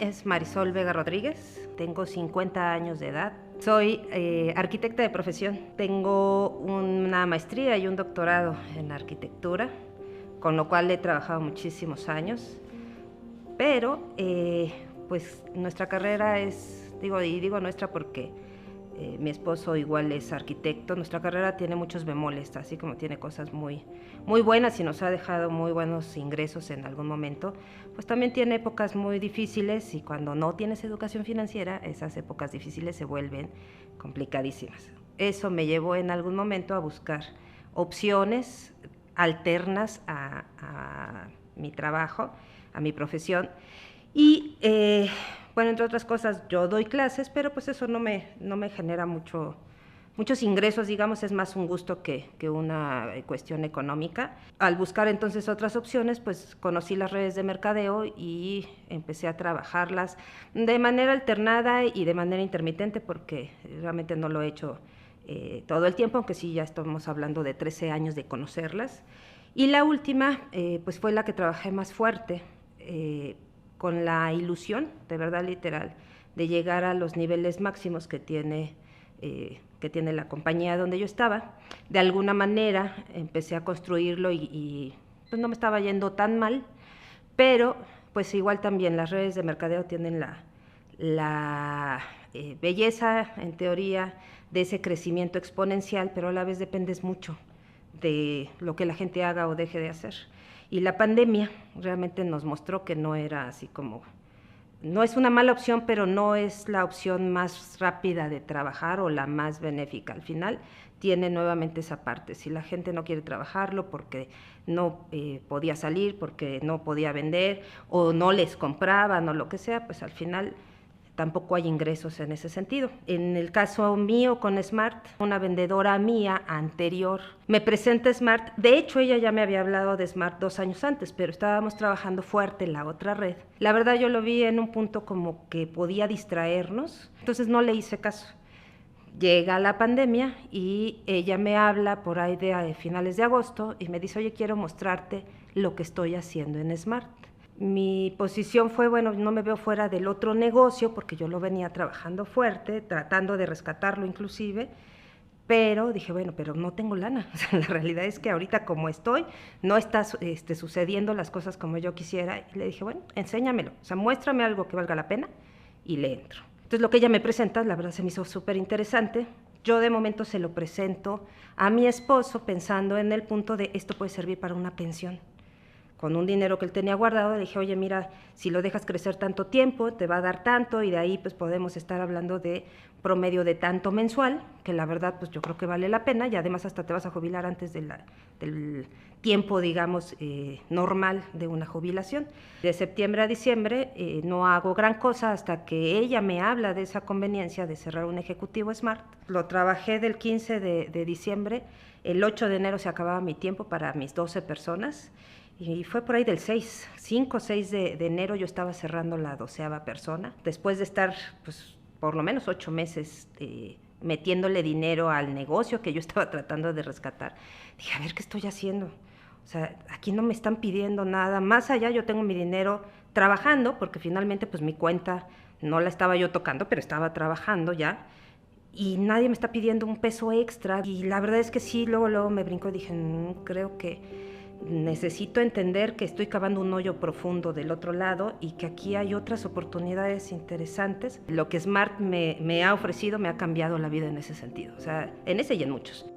es Marisol Vega Rodríguez, tengo 50 años de edad. Soy arquitecta de profesión. Tengo una maestría y un doctorado en arquitectura, con lo cual he trabajado muchísimos años. Pero pues nuestra carrera es, digo nuestra porque mi esposo igual es arquitecto. Nuestra carrera tiene muchos bemoles, así como tiene cosas muy buenas y nos ha dejado muy buenos ingresos en algún momento, pues también tiene épocas muy difíciles, y cuando no tienes educación financiera, esas épocas difíciles se vuelven complicadísimas. Eso me llevó en algún momento a buscar opciones alternas a mi trabajo, a mi profesión. Y bueno, entre otras cosas, yo doy clases, pero pues eso no me genera muchos ingresos, digamos, es más un gusto que una cuestión económica. Al buscar entonces otras opciones, pues conocí las redes de mercadeo y empecé a trabajarlas de manera alternada y de manera intermitente, porque realmente no lo he hecho todo el tiempo, aunque sí ya estamos hablando de 13 años de conocerlas. Y la última, pues fue la que trabajé más fuerte, con la ilusión, de verdad literal, de llegar a los niveles máximos que tiene la compañía donde yo estaba. De alguna manera empecé a construirlo y pues no me estaba yendo tan mal, pero pues igual también las redes de mercadeo tienen la belleza, en teoría, de ese crecimiento exponencial, pero a la vez dependes mucho de lo que la gente haga o deje de hacer. Y la pandemia realmente nos mostró que no era así como, no es una mala opción, pero no es la opción más rápida de trabajar o la más benéfica. Al final tiene nuevamente esa parte. Si la gente no quiere trabajarlo porque no podía salir, porque no podía vender o no les compraban o lo que sea, pues al final tampoco hay ingresos en ese sentido. En el caso mío con Smart, una vendedora mía anterior me presenta Smart. De hecho, ella ya me había hablado de Smart 2 años antes, pero estábamos trabajando fuerte en la otra red. La verdad, yo lo vi en un punto como que podía distraernos, entonces no le hice caso. Llega la pandemia y ella me habla por ahí de finales de agosto y me dice: oye, quiero mostrarte lo que estoy haciendo en Smart. Mi posición fue, bueno, no me veo fuera del otro negocio porque yo lo venía trabajando fuerte, tratando de rescatarlo inclusive, pero dije, bueno, pero no tengo lana. O sea, la realidad es que ahorita como estoy, no está sucediendo las cosas como yo quisiera. Y le dije, bueno, enséñamelo, o sea, muéstrame algo que valga la pena y le entro. Entonces lo que ella me presenta, la verdad se me hizo súper interesante. Yo de momento se lo presento a mi esposo pensando en el punto de esto puede servir para una pensión. Con un dinero que él tenía guardado, le dije, oye, mira, si lo dejas crecer tanto tiempo, te va a dar tanto, y de ahí pues podemos estar hablando de promedio de tanto mensual, que la verdad pues yo creo que vale la pena, y además hasta te vas a jubilar antes del tiempo, digamos, normal de una jubilación. De septiembre a diciembre no hago gran cosa hasta que ella me habla de esa conveniencia de cerrar un ejecutivo Smart. Lo trabajé del 15 de diciembre, el 8 de enero se acababa mi tiempo para mis 12 personas, y fue por ahí del 5 o 6 de enero yo estaba cerrando la 12ª persona, después de estar pues por lo menos 8 meses metiéndole dinero al negocio que yo estaba tratando de rescatar. Dije, a ver, ¿qué estoy haciendo? O sea, aquí no me están pidiendo nada, más allá yo tengo mi dinero trabajando, porque finalmente pues mi cuenta no la estaba yo tocando, pero estaba trabajando ya, y nadie me está pidiendo un peso extra. Y la verdad es que sí, luego me brincó y dije, creo que necesito entender que estoy cavando un hoyo profundo del otro lado y que aquí hay otras oportunidades interesantes. Lo que Smart me ha ofrecido me ha cambiado la vida en ese sentido, o sea, en ese y en muchos.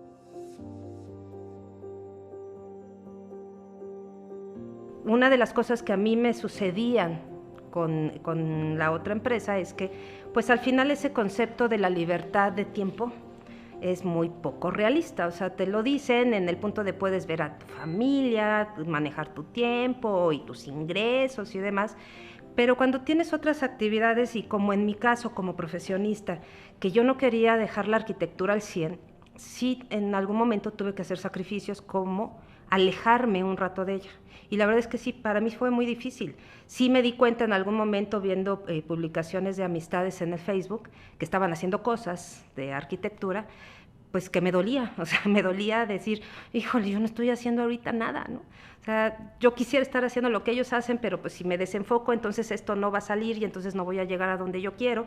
Una de las cosas que a mí me sucedían con la otra empresa es que pues al final ese concepto de la libertad de tiempo es muy poco realista. O sea, te lo dicen en el punto de puedes ver a tu familia, manejar tu tiempo y tus ingresos y demás, pero cuando tienes otras actividades, y como en mi caso como profesionista, que yo no quería dejar la arquitectura al 100, sí en algún momento tuve que hacer sacrificios como alejarme un rato de ella. Y la verdad es que sí, para mí fue muy difícil. Sí me di cuenta en algún momento viendo publicaciones de amistades en el Facebook que estaban haciendo cosas de arquitectura, pues que me dolía, o sea, me dolía decir, híjole, yo no estoy haciendo ahorita nada, ¿no? O sea, yo quisiera estar haciendo lo que ellos hacen, pero pues si me desenfoco, entonces esto no va a salir y entonces no voy a llegar a donde yo quiero.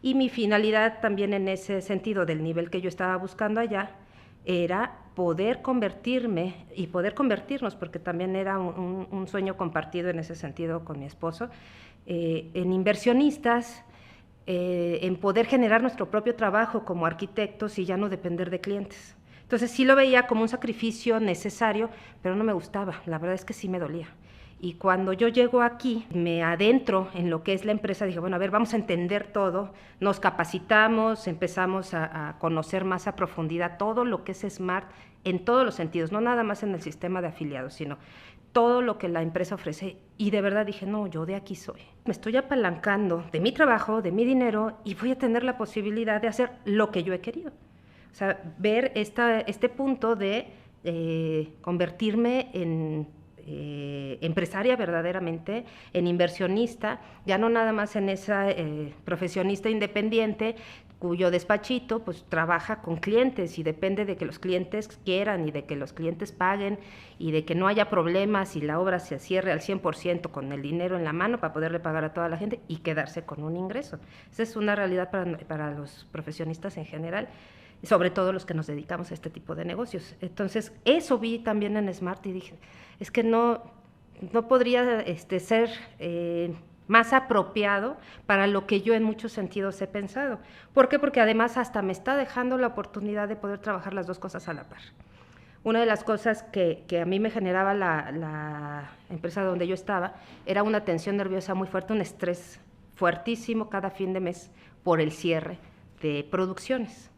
Y mi finalidad también en ese sentido del nivel que yo estaba buscando allá era poder convertirme y poder convertirnos, porque también era un sueño compartido en ese sentido con mi esposo, en inversionistas, en poder generar nuestro propio trabajo como arquitectos y ya no depender de clientes. Entonces sí lo veía como un sacrificio necesario, pero no me gustaba, la verdad es que sí me dolía. Y cuando yo llego aquí, me adentro en lo que es la empresa, dije, bueno, a ver, vamos a entender todo, nos capacitamos, empezamos a conocer más a profundidad todo lo que es Smart en todos los sentidos, no nada más en el sistema de afiliados, sino todo lo que la empresa ofrece. Y de verdad dije, no, yo de aquí soy. Me estoy apalancando de mi trabajo, de mi dinero, y voy a tener la posibilidad de hacer lo que yo he querido. O sea, ver este punto de convertirme en empresaria verdaderamente, en inversionista, ya no nada más en esa profesionista independiente cuyo despachito pues trabaja con clientes y depende de que los clientes quieran y de que los clientes paguen y de que no haya problemas y la obra se cierre al 100% con el dinero en la mano para poderle pagar a toda la gente y quedarse con un ingreso. Esa es una realidad para los profesionistas en general, sobre todo los que nos dedicamos a este tipo de negocios. Entonces, eso vi también en Smart y dije, es que no podría ser más apropiado para lo que yo en muchos sentidos he pensado. ¿Por qué? Porque además hasta me está dejando la oportunidad de poder trabajar las dos cosas a la par. Una de las cosas que a mí me generaba la empresa donde yo estaba era una tensión nerviosa muy fuerte, un estrés fuertísimo cada fin de mes por el cierre de producciones.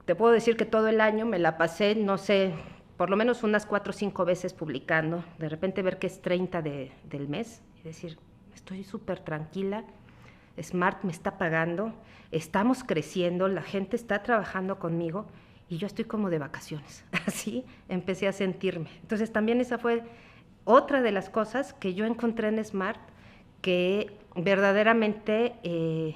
Te puedo decir que todo el año me la pasé, no sé, por lo menos unas 4 o 5 veces publicando, de repente ver que es 30 del mes y decir, estoy súper tranquila, Smart me está pagando, estamos creciendo, la gente está trabajando conmigo y yo estoy como de vacaciones. Así empecé a sentirme. Entonces también esa fue otra de las cosas que yo encontré en Smart que verdaderamente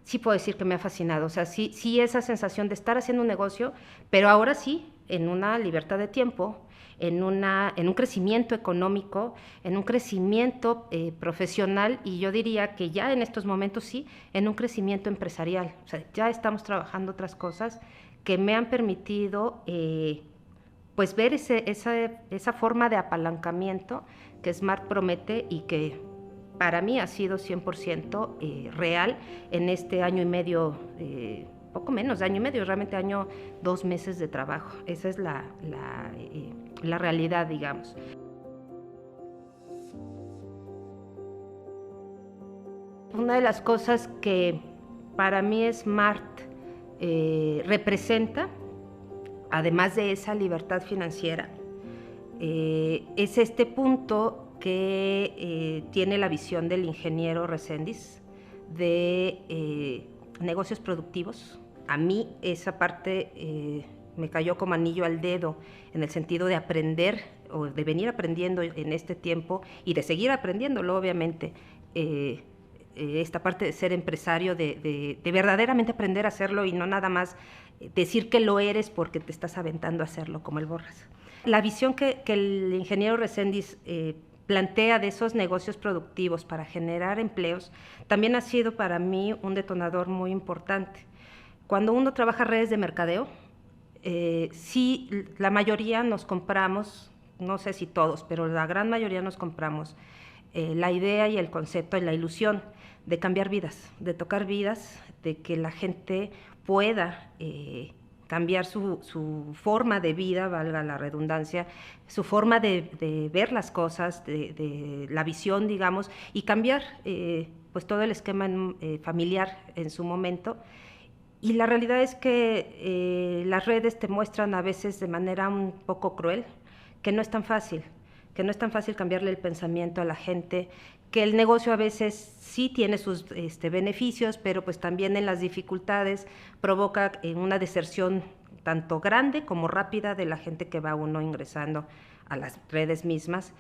sí puedo decir que me ha fascinado. O sea, sí esa sensación de estar haciendo un negocio, pero ahora sí, en una libertad de tiempo, en un crecimiento económico, en un crecimiento profesional y yo diría que ya en estos momentos sí, en un crecimiento empresarial. O sea, ya estamos trabajando otras cosas que me han permitido pues ver esa forma de apalancamiento que Smart promete y que para mí ha sido 100% real en este año y medio, poco menos de año y medio, realmente año, 2 meses de trabajo. Esa es la realidad, digamos. Una de las cosas que para mí Smart representa, además de esa libertad financiera, es este punto que tiene la visión del ingeniero Reséndiz de negocios productivos. A mí esa parte me cayó como anillo al dedo en el sentido de aprender o de venir aprendiendo en este tiempo y de seguir aprendiéndolo, obviamente, esta parte de ser empresario, de verdaderamente aprender a hacerlo y no nada más decir que lo eres porque te estás aventando a hacerlo como el Borras. La visión que el ingeniero Reséndiz plantea de esos negocios productivos para generar empleos también ha sido para mí un detonador muy importante. Cuando uno trabaja redes de mercadeo, sí, la mayoría nos compramos, no sé si todos, pero la gran mayoría nos compramos la idea y el concepto y la ilusión de cambiar vidas, de tocar vidas, de que la gente pueda cambiar su forma de vida, valga la redundancia, su forma de ver las cosas, de la visión, digamos, y cambiar pues todo el esquema familiar en su momento. Y la realidad es que las redes te muestran a veces de manera un poco cruel que no es tan fácil, cambiarle el pensamiento a la gente, que el negocio a veces sí tiene sus beneficios, pero pues también en las dificultades provoca una deserción tanto grande como rápida de la gente que va uno ingresando a las redes mismas.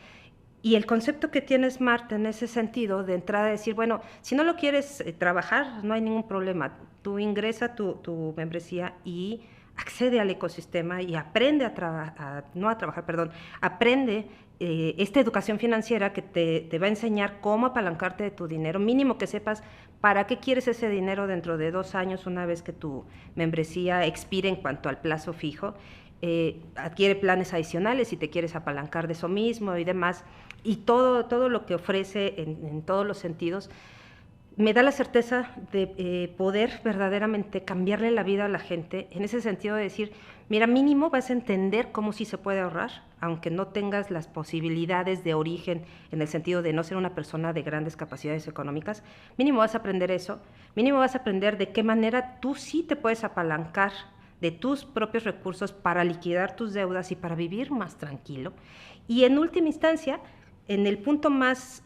Y el concepto que tiene Smart en ese sentido, de entrada decir, bueno, si no lo quieres trabajar, no hay ningún problema. Tú ingresa tu membresía y accede al ecosistema y aprende aprende esta educación financiera que te va a enseñar cómo apalancarte de tu dinero, mínimo que sepas para qué quieres ese dinero dentro de 2 años, una vez que tu membresía expire en cuanto al plazo fijo. Adquiere planes adicionales si te quieres apalancar de eso mismo y demás, y todo lo que ofrece en todos los sentidos me da la certeza de poder verdaderamente cambiarle la vida a la gente, en ese sentido de decir, mira, mínimo vas a entender cómo sí se puede ahorrar, aunque no tengas las posibilidades de origen, en el sentido de no ser una persona de grandes capacidades económicas, mínimo vas a aprender eso, mínimo vas a aprender de qué manera tú sí te puedes apalancar de tus propios recursos para liquidar tus deudas y para vivir más tranquilo. Y en última instancia, en el punto más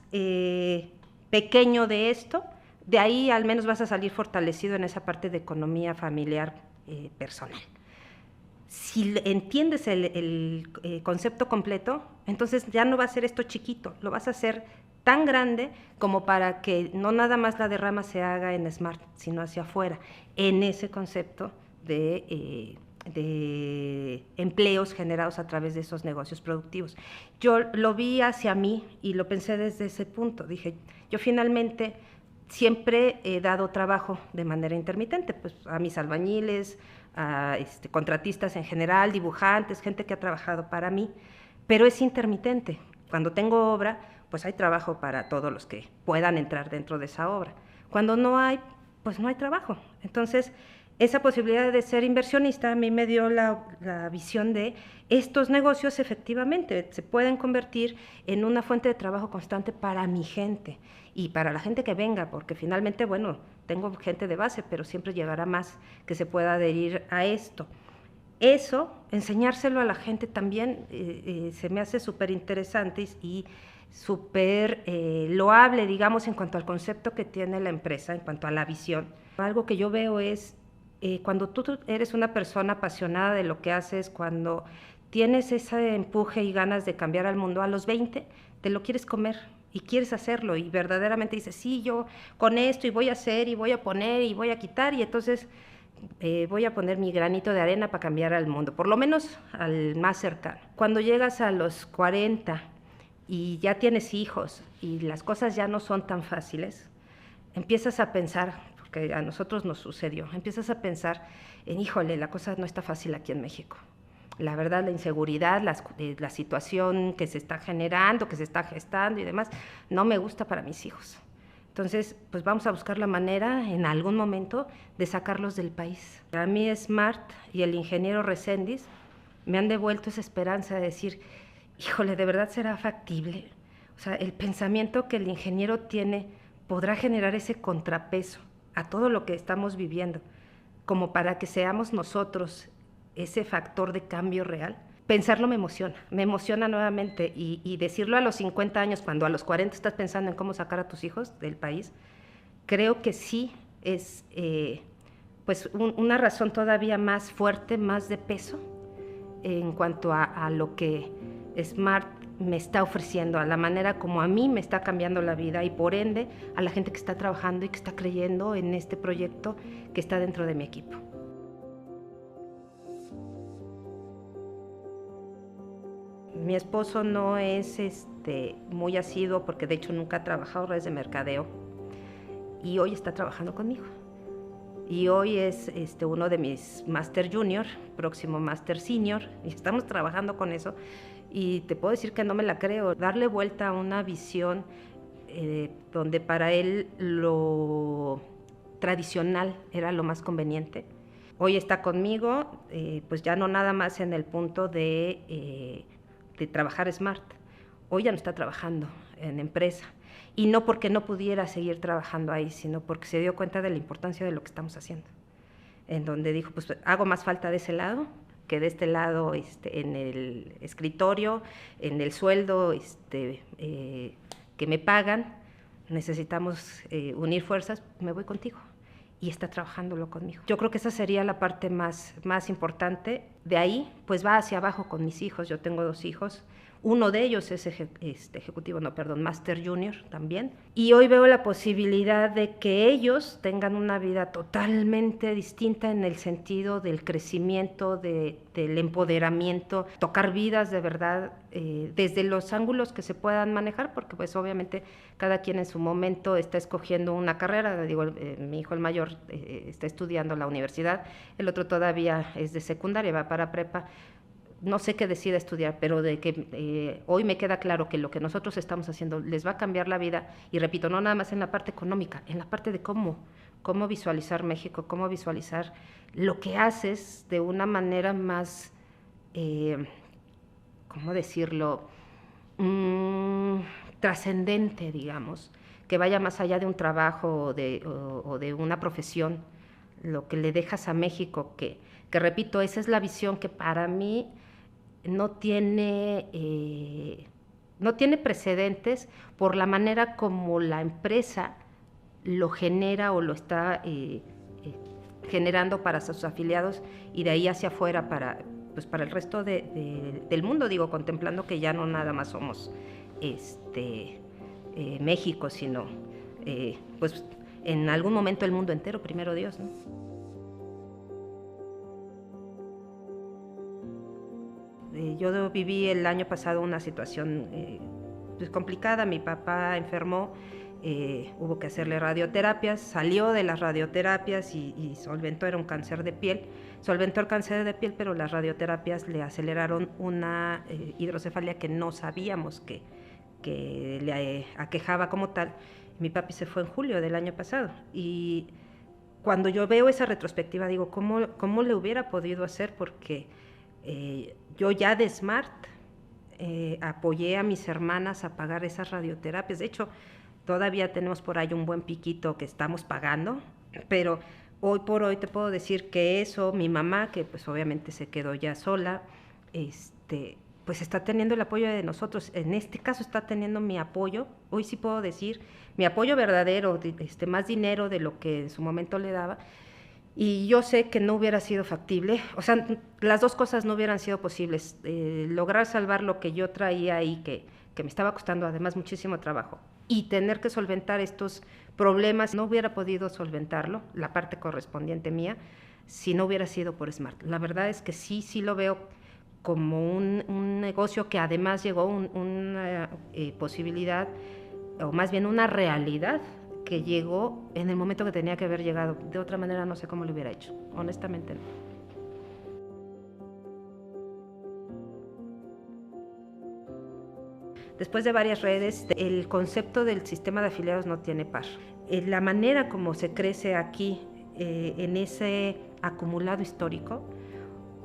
pequeño de esto, de ahí al menos vas a salir fortalecido en esa parte de economía familiar personal. Si entiendes el concepto completo, entonces ya no va a ser esto chiquito, lo vas a hacer tan grande como para que no nada más la derrama se haga en Smart, sino hacia afuera, en ese concepto de empleos generados a través de esos negocios productivos. Yo lo vi hacia mí y lo pensé desde ese punto. Dije, yo finalmente siempre he dado trabajo de manera intermitente, pues a mis albañiles, a contratistas en general, dibujantes, gente que ha trabajado para mí, pero es intermitente. Cuando tengo obra, pues hay trabajo para todos los que puedan entrar dentro de esa obra. Cuando no hay, pues no hay trabajo. Entonces, esa posibilidad de ser inversionista a mí me dio la visión de estos negocios efectivamente se pueden convertir en una fuente de trabajo constante para mi gente y para la gente que venga, porque finalmente, bueno, tengo gente de base, pero siempre llegará más que se pueda adherir a esto. Eso, enseñárselo a la gente también se me hace súper interesante y súper loable, digamos, en cuanto al concepto que tiene la empresa, en cuanto a la visión. Algo que yo veo es cuando tú eres una persona apasionada de lo que haces, cuando tienes ese empuje y ganas de cambiar al mundo, a los 20 te lo quieres comer y quieres hacerlo y verdaderamente dices, sí, yo con esto y voy a hacer y voy a poner y voy a quitar y entonces voy a poner mi granito de arena para cambiar al mundo, por lo menos al más cercano. Cuando llegas a los 40 y ya tienes hijos y las cosas ya no son tan fáciles, empiezas a pensar, porque a nosotros nos sucedió, empiezas a pensar en, híjole, la cosa no está fácil aquí en México. La verdad, la inseguridad, la situación que se está generando, que se está gestando y demás, no me gusta para mis hijos. Entonces, pues vamos a buscar la manera en algún momento de sacarlos del país. A mí Smart y el ingeniero Reséndiz me han devuelto esa esperanza de decir, híjole, ¿de verdad será factible? O sea, el pensamiento que el ingeniero tiene podrá generar ese contrapeso a todo lo que estamos viviendo, como para que seamos nosotros ese factor de cambio real. Pensarlo me emociona nuevamente y decirlo a los 50 años, cuando a los 40 estás pensando en cómo sacar a tus hijos del país, creo que sí es pues una razón todavía más fuerte, más de peso en cuanto a lo que Smart me está ofreciendo, a la manera como a mí me está cambiando la vida y por ende a la gente que está trabajando y que está creyendo en este proyecto que está dentro de mi equipo. Mi esposo no es muy asiduo porque de hecho nunca ha trabajado en redes de mercadeo y hoy está trabajando conmigo. Y hoy es uno de mis Master Junior, próximo Master Senior, y estamos trabajando con eso. Y te puedo decir que no me la creo, darle vuelta a una visión donde para él lo tradicional era lo más conveniente. Hoy está conmigo, pues ya no nada más en el punto de trabajar Smart. Hoy ya no está trabajando en empresa. Y no porque no pudiera seguir trabajando ahí, sino porque se dio cuenta de la importancia de lo que estamos haciendo. En donde dijo, pues hago más falta de ese lado que de este lado en el escritorio, en el sueldo que me pagan. Necesitamos unir fuerzas, me voy contigo. Y está trabajándolo conmigo. Yo creo que esa sería la parte más importante. De ahí, pues va hacia abajo con mis hijos. Yo tengo 2 hijos. Uno de ellos es Master Junior también. Y hoy veo la posibilidad de que ellos tengan una vida totalmente distinta en el sentido del crecimiento, del empoderamiento, tocar vidas de verdad desde los ángulos que se puedan manejar, porque pues obviamente cada quien en su momento está escogiendo una carrera. Digo, mi hijo el mayor está estudiando la universidad, el otro todavía es de secundaria, va para prepa. No sé qué decida estudiar, pero de que hoy me queda claro que lo que nosotros estamos haciendo les va a cambiar la vida, y repito, no nada más en la parte económica, en la parte de cómo visualizar México, cómo visualizar lo que haces de una manera más, ¿cómo decirlo?, trascendente, digamos, que vaya más allá de un trabajo o de una profesión, lo que le dejas a México, que repito, esa es la visión que para mí no tiene precedentes por la manera como la empresa lo genera o lo está generando para sus afiliados, y de ahí hacia afuera para el resto del mundo, digo, contemplando que ya no nada más somos México, sino pues en algún momento el mundo entero, primero Dios, ¿no? Yo viví el año pasado una situación pues complicada. Mi papá enfermó, hubo que hacerle radioterapias, salió de las radioterapias y solventó, era un cáncer de piel, solventó el cáncer de piel, pero las radioterapias le aceleraron una hidrocefalia que no sabíamos que le aquejaba como tal. Mi papi se fue en julio del año pasado, y cuando yo veo esa retrospectiva digo, ¿cómo le hubiera podido hacer? Porque yo ya de Smart apoyé a mis hermanas a pagar esas radioterapias. De hecho, todavía tenemos por ahí un buen piquito que estamos pagando, pero hoy por hoy te puedo decir que eso, mi mamá, que pues obviamente se quedó ya sola, pues está teniendo el apoyo de nosotros. En este caso está teniendo mi apoyo. Hoy sí puedo decir mi apoyo verdadero, más dinero de lo que en su momento le daba. Y yo sé que no hubiera sido factible, o sea, las dos cosas no hubieran sido posibles. Lograr salvar lo que yo traía ahí, que me estaba costando además muchísimo trabajo, y tener que solventar estos problemas, no hubiera podido solventarlo, la parte correspondiente mía, si no hubiera sido por Smart. La verdad es que sí lo veo como un negocio que además llegó una posibilidad, o más bien una realidad, que llegó en el momento que tenía que haber llegado. De otra manera no sé cómo lo hubiera hecho, honestamente no. Después de varias redes, el concepto del sistema de afiliados no tiene par. La manera como se crece aquí, en ese acumulado histórico,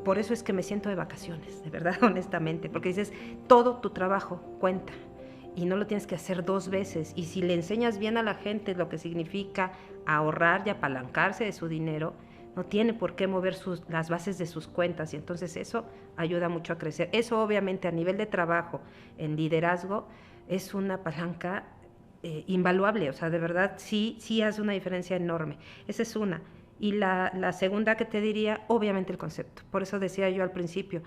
por eso es que me siento de vacaciones, de verdad, honestamente, porque dices, todo tu trabajo cuenta, y no lo tienes que hacer dos veces. Y si le enseñas bien a la gente lo que significa ahorrar y apalancarse de su dinero, no tiene por qué mover las bases de sus cuentas, y entonces eso ayuda mucho a crecer. Eso obviamente a nivel de trabajo, en liderazgo, es una palanca invaluable, o sea, de verdad sí hace una diferencia enorme. Esa es una. Y la segunda que te diría, obviamente el concepto. Por eso decía yo al principio,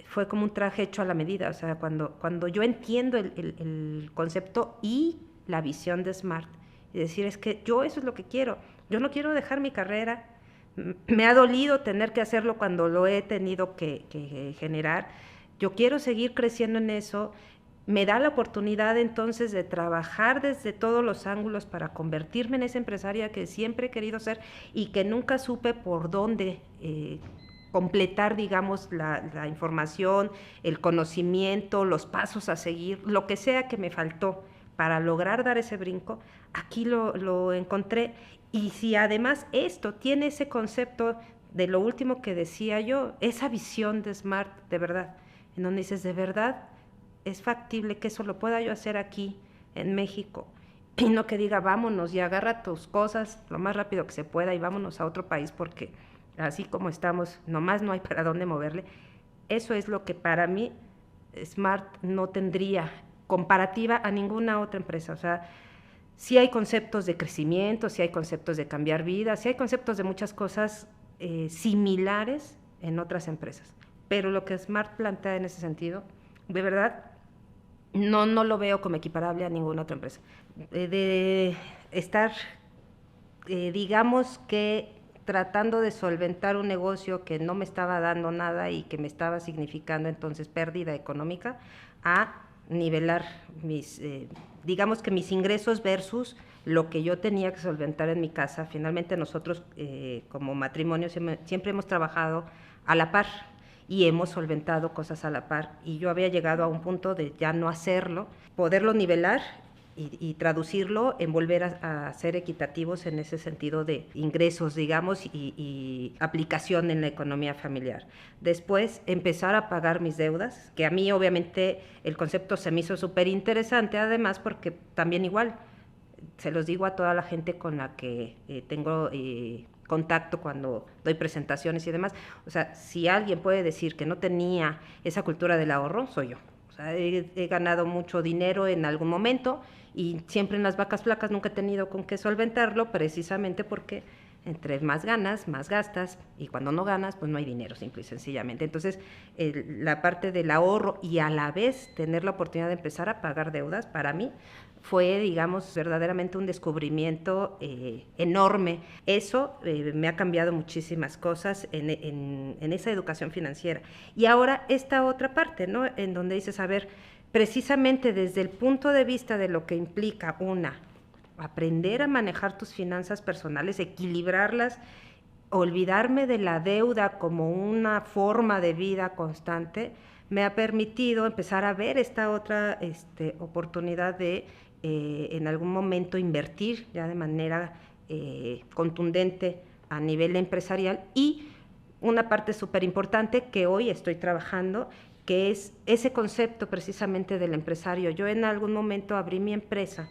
fue como un traje hecho a la medida. O sea, cuando yo entiendo el concepto y la visión de Smart, y decir, es que yo eso es lo que quiero. Yo no quiero dejar mi carrera. Me ha dolido tener que hacerlo cuando lo he tenido que generar. Yo quiero seguir creciendo en eso. Me da la oportunidad entonces de trabajar desde todos los ángulos para convertirme en esa empresaria que siempre he querido ser y que nunca supe por dónde completar, digamos, la información, el conocimiento, los pasos a seguir, lo que sea que me faltó para lograr dar ese brinco. Aquí lo encontré. Y si además esto tiene ese concepto de lo último que decía yo, esa visión de Smart, de verdad, en donde dices, de verdad, es factible que eso lo pueda yo hacer aquí en México, y no que diga, vámonos y agarra tus cosas lo más rápido que se pueda y vámonos a otro país, porque así como estamos, nomás no hay para dónde moverle. Eso es lo que para mí Smart no tendría comparativa a ninguna otra empresa. O sea, sí hay conceptos de crecimiento, sí hay conceptos de cambiar vidas, sí hay conceptos de muchas cosas similares en otras empresas, pero lo que Smart plantea en ese sentido, de verdad, No lo veo como equiparable a ninguna otra empresa. De estar, digamos que tratando de solventar un negocio que no me estaba dando nada y que me estaba significando entonces pérdida económica, a nivelar digamos que mis ingresos versus lo que yo tenía que solventar en mi casa. Finalmente nosotros como matrimonio siempre hemos trabajado a la par y hemos solventado cosas a la par, y yo había llegado a un punto de ya no hacerlo, poderlo nivelar y traducirlo en volver a ser equitativos en ese sentido de ingresos, digamos, y aplicación en la economía familiar. Después, empezar a pagar mis deudas, que a mí obviamente el concepto se me hizo súper interesante, además porque también igual, se los digo a toda la gente con la que tengo contacto cuando doy presentaciones y demás. O sea, si alguien puede decir que no tenía esa cultura del ahorro, soy yo. O sea, he ganado mucho dinero en algún momento y siempre en las vacas flacas nunca he tenido con qué solventarlo, precisamente porque entre más ganas, más gastas, y cuando no ganas, pues no hay dinero, simple y sencillamente. Entonces, la parte del ahorro y a la vez tener la oportunidad de empezar a pagar deudas, para mí fue, digamos, verdaderamente un descubrimiento enorme. Eso me ha cambiado muchísimas cosas en esa educación financiera. Y ahora esta otra parte, ¿no? En donde dices, a ver, precisamente desde el punto de vista de lo que implica aprender a manejar tus finanzas personales, equilibrarlas, olvidarme de la deuda como una forma de vida constante, me ha permitido empezar a ver esta otra oportunidad de en algún momento invertir ya de manera contundente a nivel empresarial. Y una parte súper importante que hoy estoy trabajando, que es ese concepto precisamente del empresario. Yo en algún momento abrí mi empresa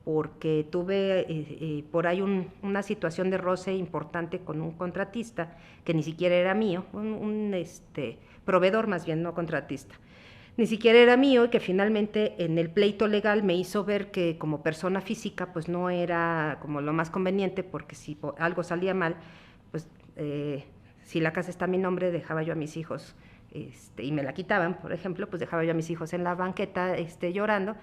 porque tuve por ahí una situación de roce importante con un contratista que ni siquiera era mío, un proveedor más bien, no contratista. Ni siquiera era mío, y que finalmente en el pleito legal me hizo ver que como persona física pues no era como lo más conveniente, porque si algo salía mal, pues si la casa está a mi nombre, dejaba yo a mis hijos y me la quitaban, por ejemplo, pues dejaba yo a mis hijos en la banqueta llorando,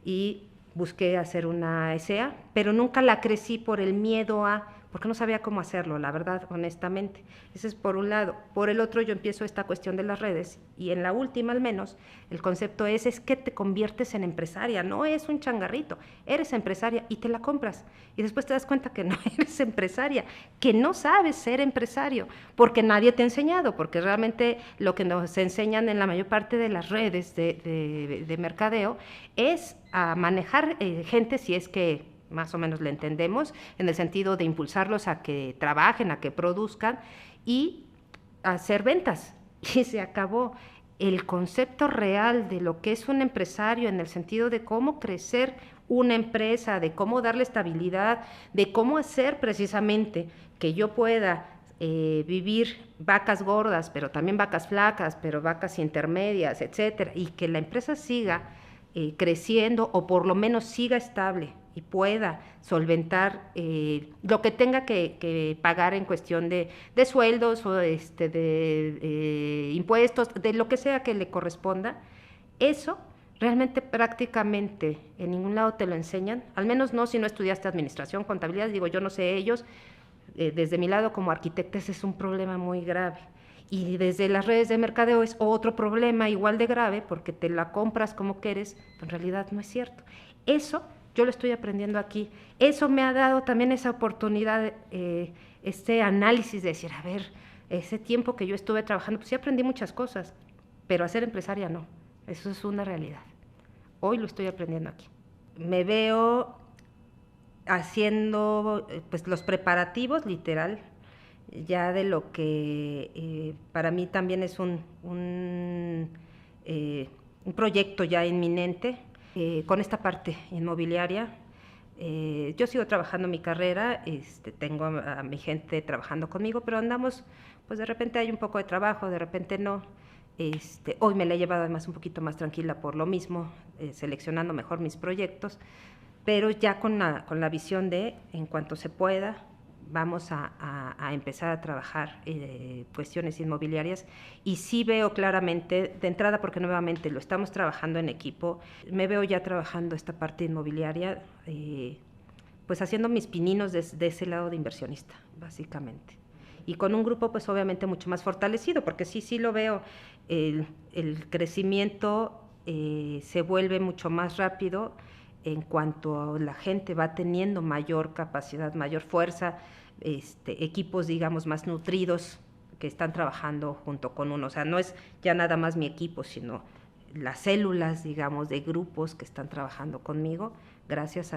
y busqué hacer una SEA, pero nunca la crecí por el miedo porque no sabía cómo hacerlo, la verdad, honestamente. Ese es por un lado. Por el otro, yo empiezo esta cuestión de las redes, y en la última al menos, el concepto es que te conviertes en empresaria, no es un changarrito, eres empresaria y te la compras. Y después te das cuenta que no eres empresaria, que no sabes ser empresario, porque nadie te ha enseñado, porque realmente lo que nos enseñan en la mayor parte de las redes de mercadeo es a manejar gente, si es que más o menos le entendemos, en el sentido de impulsarlos a que trabajen, a que produzcan y a hacer ventas. Y se acabó. El concepto real de lo que es un empresario, en el sentido de cómo crecer una empresa, de cómo darle estabilidad, de cómo hacer precisamente que yo pueda vivir vacas gordas, pero también vacas flacas, pero vacas intermedias, etcétera, y que la empresa siga creciendo, o por lo menos siga estable y pueda solventar lo que tenga que pagar en cuestión de sueldos o de impuestos, de lo que sea que le corresponda. Eso realmente prácticamente en ningún lado te lo enseñan, al menos no si no estudiaste administración, contabilidad, digo, yo no sé ellos. Desde mi lado como arquitecta ese es un problema muy grave. Y desde las redes de mercadeo es otro problema igual de grave, porque te la compras como quieres, pero en realidad no es cierto. Eso yo lo estoy aprendiendo aquí. Eso me ha dado también esa oportunidad, este análisis de decir, a ver, ese tiempo que yo estuve trabajando, pues sí aprendí muchas cosas, pero a ser empresaria no. Eso es una realidad. Hoy lo estoy aprendiendo aquí. Me veo haciendo pues los preparativos, literal, ya de lo que para mí también es un proyecto ya inminente con esta parte inmobiliaria. Yo sigo trabajando mi carrera, tengo a mi gente trabajando conmigo, pero andamos, pues de repente hay un poco de trabajo, de repente no. Hoy me la he llevado además un poquito más tranquila por lo mismo, seleccionando mejor mis proyectos, pero ya con la visión de, en cuanto se pueda, vamos a empezar a trabajar cuestiones inmobiliarias y sí veo claramente, de entrada porque nuevamente lo estamos trabajando en equipo, me veo ya trabajando esta parte inmobiliaria, pues haciendo mis pininos de ese lado de inversionista, básicamente. Y con un grupo pues obviamente mucho más fortalecido, porque sí lo veo, el crecimiento se vuelve mucho más rápido en cuanto a la gente va teniendo mayor capacidad, mayor fuerza, equipos, digamos, más nutridos que están trabajando junto con uno. O sea, no es ya nada más mi equipo, sino las células, digamos, de grupos que están trabajando conmigo, gracias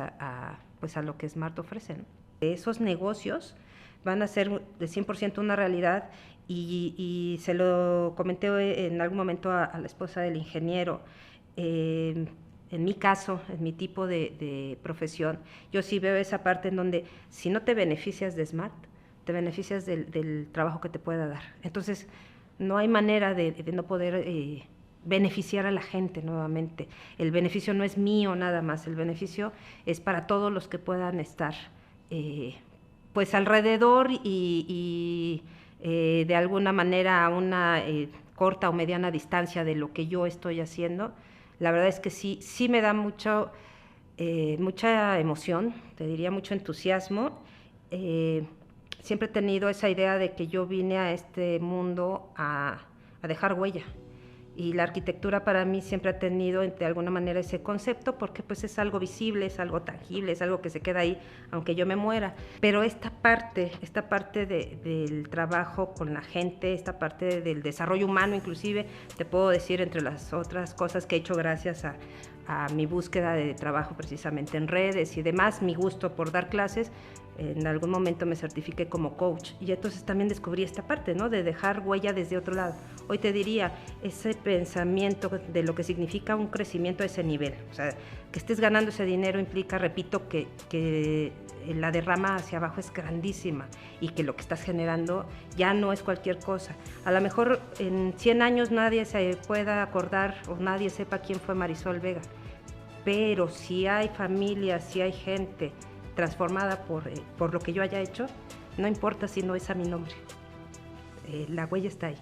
pues a lo que Smart ofrece, ¿no? Esos negocios van a ser de 100% una realidad y se lo comenté en algún momento a la esposa del ingeniero. En mi caso, en mi tipo de profesión, yo sí veo esa parte en donde si no te beneficias de Smart, te beneficias del trabajo que te pueda dar. Entonces, no hay manera de no poder beneficiar a la gente nuevamente. El beneficio no es mío nada más, el beneficio es para todos los que puedan estar pues alrededor y de alguna manera a una corta o mediana distancia de lo que yo estoy haciendo. La verdad es que sí me da mucha emoción, te diría mucho entusiasmo. Siempre he tenido esa idea de que yo vine a este mundo a dejar huella. Y la arquitectura para mí siempre ha tenido de alguna manera ese concepto porque pues es algo visible, es algo tangible, es algo que se queda ahí aunque yo me muera. Pero esta parte del trabajo con la gente, esta parte del desarrollo humano inclusive, te puedo decir entre las otras cosas que he hecho gracias a mi búsqueda de trabajo precisamente en redes y demás, mi gusto por dar clases. En algún momento me certifiqué como coach y entonces también descubrí esta parte, ¿no? De dejar huella desde otro lado. Hoy te diría, ese pensamiento de lo que significa un crecimiento a ese nivel. O sea, que estés ganando ese dinero implica, repito, que la derrama hacia abajo es grandísima y que lo que estás generando ya no es cualquier cosa. A lo mejor en 100 años nadie se pueda acordar o nadie sepa quién fue Marisol Vega, pero si hay familias, si hay gente transformada por lo que yo haya hecho, no importa si no es a mi nombre, la huella está ahí.